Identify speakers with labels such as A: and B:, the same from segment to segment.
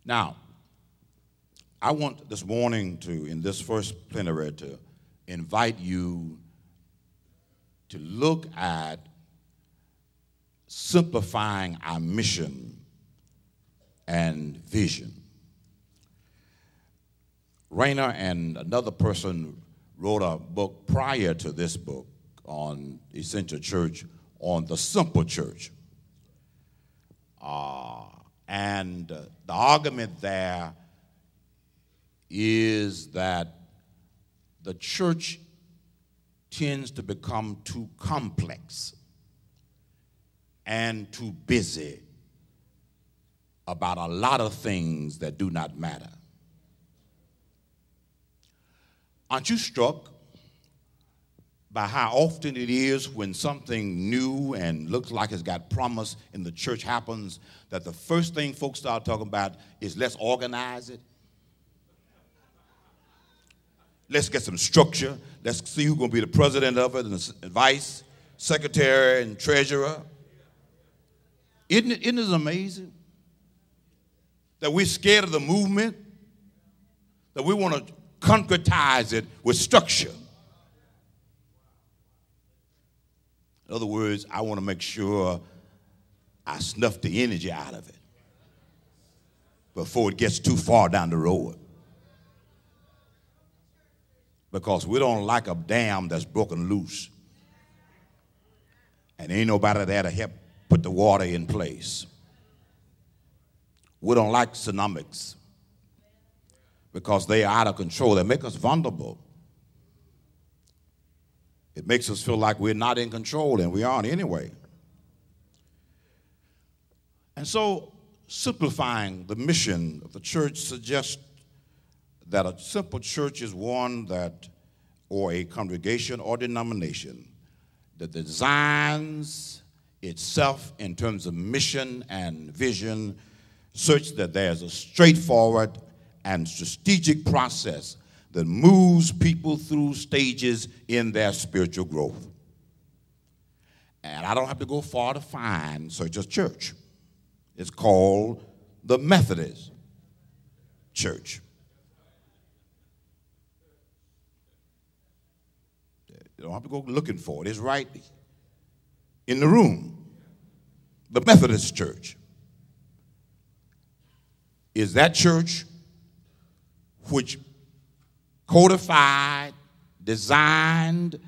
A: Now, I want this morning to, in this first plenary, to invite you to look at simplifying our mission and vision. Rayner and another person wrote a book prior to this book on Essential Church on the simple church. And the argument there is that the church tends to become too complex and too busy about a lot of things that do not matter. Aren't you struck by how often it is when something new and looks like it's got promise in the church happens that the first thing folks start talking about is let's organize it? Let's get some structure. Let's see who's going to be the president of it and the vice, secretary, and treasurer. Isn't it amazing that we're scared of the movement, that we want to concretize it with structure? In other words, I want to make sure I snuff the energy out of it before it gets too far down the road. Because we don't like a dam that's broken loose. And ain't nobody there to help put the water in place. We don't like tsunamis because they are out of control. They make us vulnerable. It makes us feel like we're not in control, and we aren't anyway. And so simplifying the mission of the church suggests that a simple church is one that, or a congregation or denomination, that designs itself in terms of mission and vision such that there's a straightforward and strategic process that moves people through stages in their spiritual growth. And I don't have to go far to find such a church. It's called the Methodist Church. You don't have to go looking for it. It's right in the room. The Methodist Church is that church which codified, designed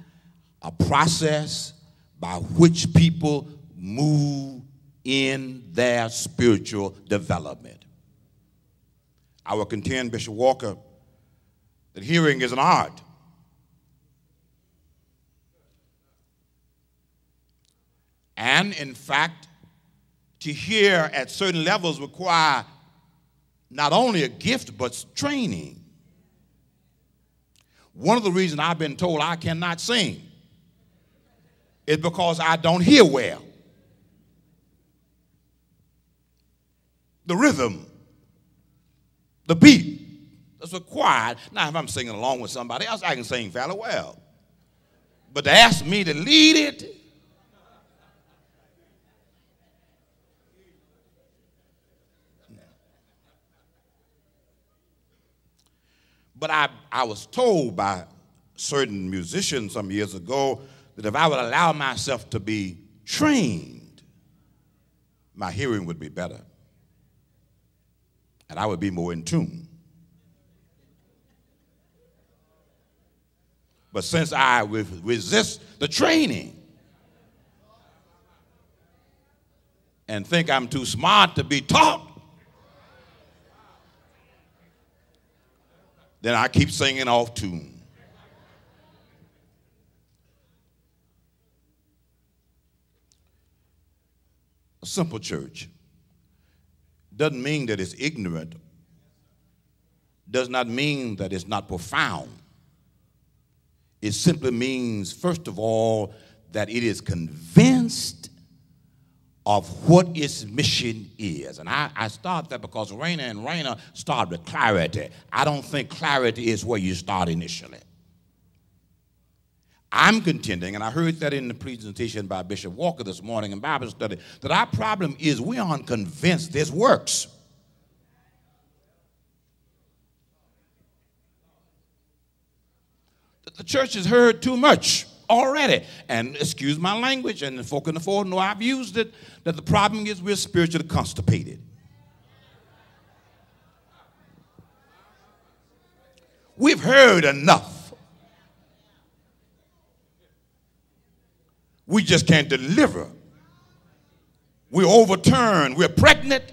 A: a process by which people move in their spiritual development. I will contend, Bishop Walker, that hearing is an art. And in fact, to hear at certain levels require not only a gift, but training. One of the reasons I've been told I cannot sing is because I don't hear well. The rhythm, the beat that's required. Now, if I'm singing along with somebody else, I can sing fairly well. But to ask me to lead it, but I was told by certain musicians some years ago that if I would allow myself to be trained, my hearing would be better. And I would be more in tune. But since I resist the training and think I'm too smart to be taught, then I keep singing off tune. A simple church doesn't mean that it's ignorant, does not mean that it's not profound. It simply means, first of all, that it is convinced of what its mission is. And I start that because Rayner started with clarity. I don't think clarity is where you start initially. I'm contending, and I heard that in the presentation by Bishop Walker this morning in Bible study, that our problem is we aren't convinced this works. The church has heard too much already. And excuse my language, and the folk in the forward know I've used it, that the problem is we're spiritually constipated. We've heard enough. We just can't deliver. We're overturned. We're pregnant.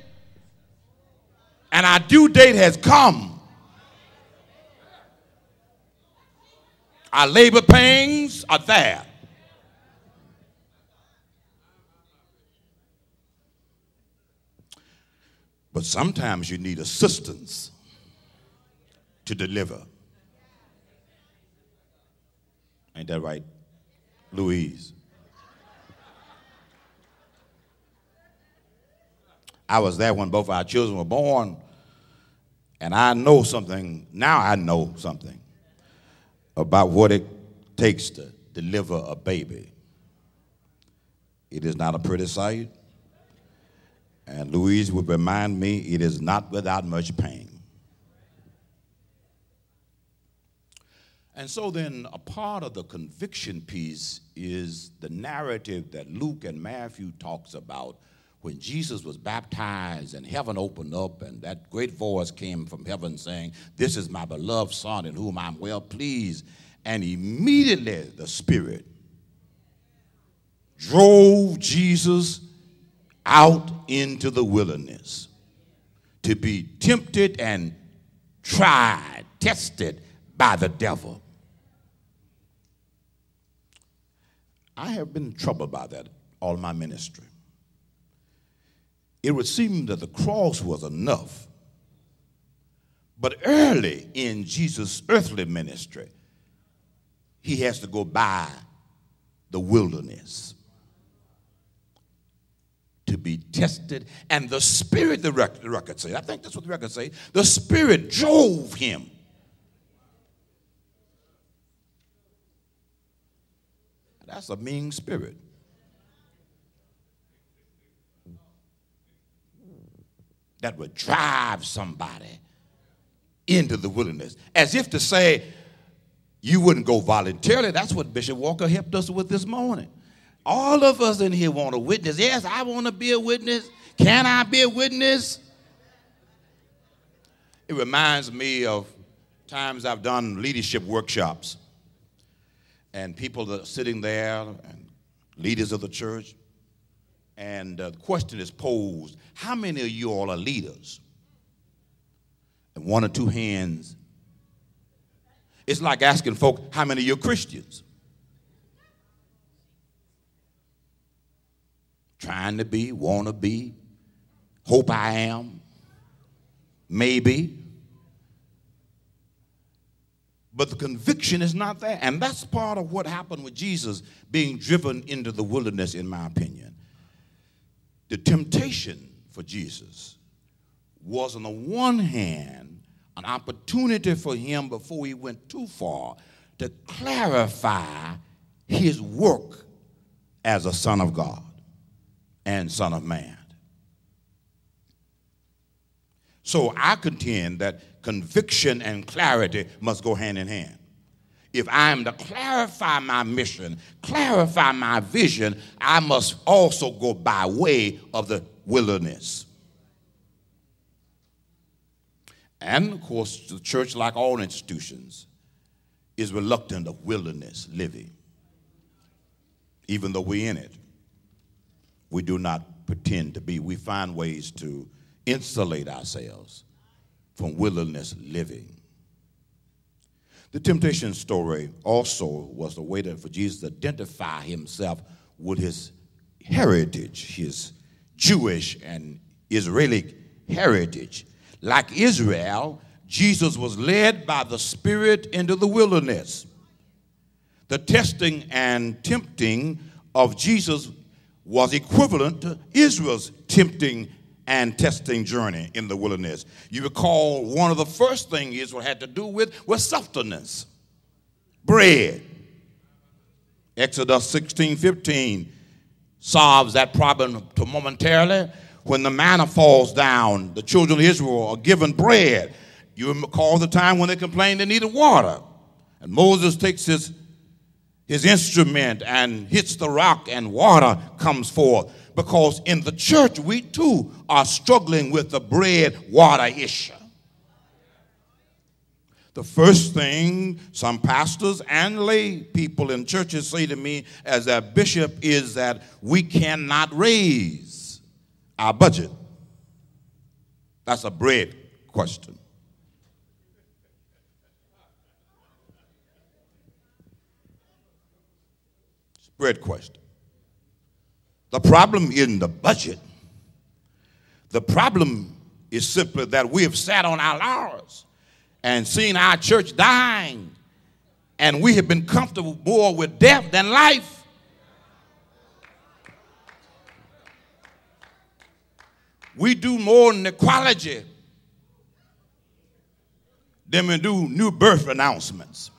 A: And our due date has come. Our labor pains are there. But sometimes you need assistance to deliver. Ain't that right, Louise? I was there when both our children were born, and I know something, now I know something about what it takes to deliver a baby. It is not a pretty sight, and Louise would remind me it is not without much pain. And so then a part of the conviction piece is the narrative that Luke and Matthew talks about when Jesus was baptized and heaven opened up and that great voice came from heaven saying, "This is my beloved Son in whom I'm well pleased." And immediately the Spirit drove Jesus out into the wilderness to be tempted and tried, tested by the devil. I have been troubled by that all my ministry. It would seem that the cross was enough. But early in Jesus' earthly ministry, he has to go by the wilderness to be tested. And the Spirit, the record says, I think that's what the record says, the Spirit drove him. That's a mean spirit. That would drive somebody into the wilderness. As if to say, you wouldn't go voluntarily. That's what Bishop Walker helped us with this morning. All of us in here want a witness. Yes, I want to be a witness. Can I be a witness? It reminds me of times I've done leadership workshops. And people are sitting there, and leaders of the church, and the question is posed, how many of you all are leaders? And one or two hands. It's like asking folk, how many of you are Christians? Trying to be, want to be, hope I am, maybe. But the conviction is not there. And that's part of what happened with Jesus being driven into the wilderness, in my opinion. The temptation for Jesus was, on the one hand, an opportunity for him before he went too far to clarify his work as a Son of God and Son of Man. So I contend that conviction and clarity must go hand in hand. If I am to clarify my mission, clarify my vision, I must also go by way of the wilderness. And, of course, the church, like all institutions, is reluctant of wilderness living. Even though we're in it, we do not pretend to be. We find ways to insulate ourselves from wilderness living. The temptation story also was a way for Jesus to identify himself with his heritage, his Jewish and Israeli heritage. Like Israel, Jesus was led by the Spirit into the wilderness. The testing and tempting of Jesus was equivalent to Israel's tempting and testing journey in the wilderness. You recall one of the first things Israel had to do with was sustenance, bread. Exodus 16:15 solves that problem momentarily. When the manna falls down, the children of Israel are given bread. You recall the time when they complained they needed water. And Moses takes his instrument and hits the rock, and water comes forth. Because in the church, we too are struggling with the bread-water issue. The first thing some pastors and lay people in churches say to me as a bishop is that we cannot raise our budget. That's a bread question. It's a bread question. The problem isn't the budget. The problem is simply that we have sat on our laurels and seen our church dying, and we have been comfortable more with death than life. We do more in equality than we do new birth announcements.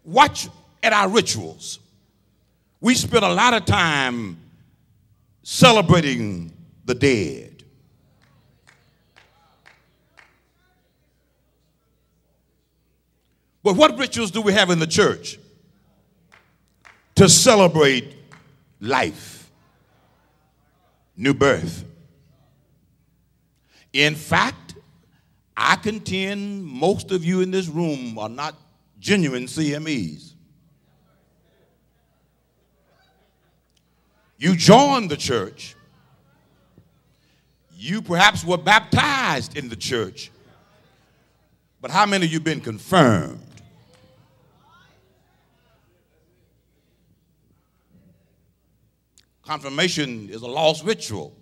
A: Watch at our rituals. We spend a lot of time celebrating the dead. But what rituals do we have in the church to celebrate life, new birth? In fact, I contend most of you in this room are not genuine CMEs. You joined the church. You perhaps were baptized in the church. But how many of you been confirmed? Confirmation is a lost ritual.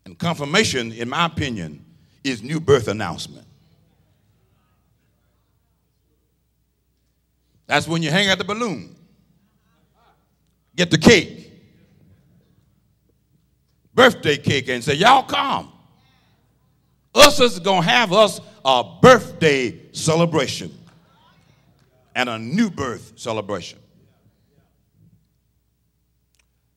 A: And confirmation, in my opinion, is new birth announcement. That's when you hang out the balloon, get the cake, birthday cake, and say, y'all come. Us is going to have us a birthday celebration and a new birth celebration.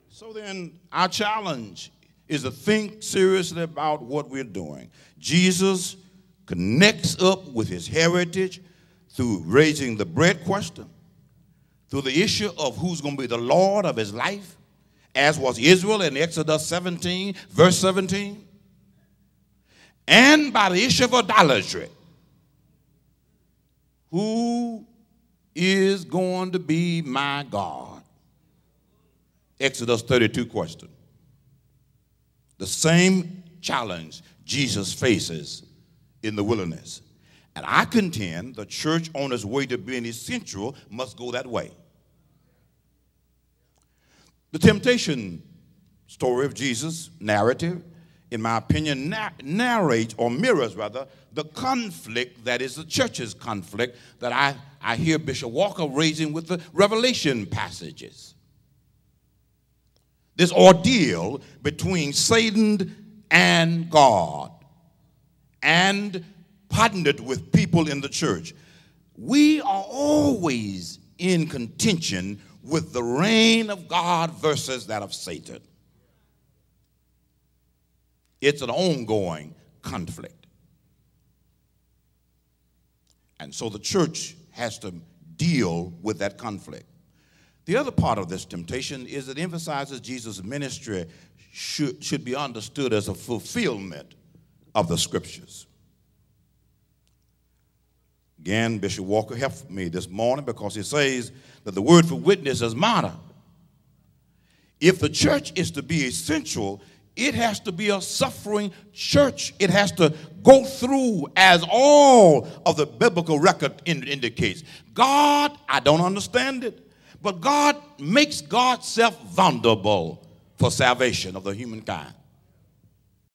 A: So then our challenge is to think seriously about what we're doing. Jesus connects up with his heritage through raising the bread question, through the issue of who's going to be the Lord of his life, as was Israel in Exodus 17, verse 17, and by the issue of idolatry. Who is going to be my God? Exodus 32 question. The same challenge Jesus faces in the wilderness. And I contend the church on its way to being essential must go that way. The temptation story of Jesus' narrative, in my opinion, narrates or mirrors rather the conflict that is the church's conflict that I hear Bishop Walker raising with the Revelation passages. This ordeal between Satan and God, and partnered with people in the church. We are always in contention with the reign of God versus that of Satan. It's an ongoing conflict. And so the church has to deal with that conflict. The other part of this temptation is it emphasizes Jesus' ministry should be understood as a fulfillment of the scriptures. Again, Bishop Walker helped me this morning because he says that the word for witness is martyr. If the church is to be essential, it has to be a suffering church. It has to go through, as all of the biblical record indicates. God, I don't understand it, but God makes God's self vulnerable for salvation of the humankind.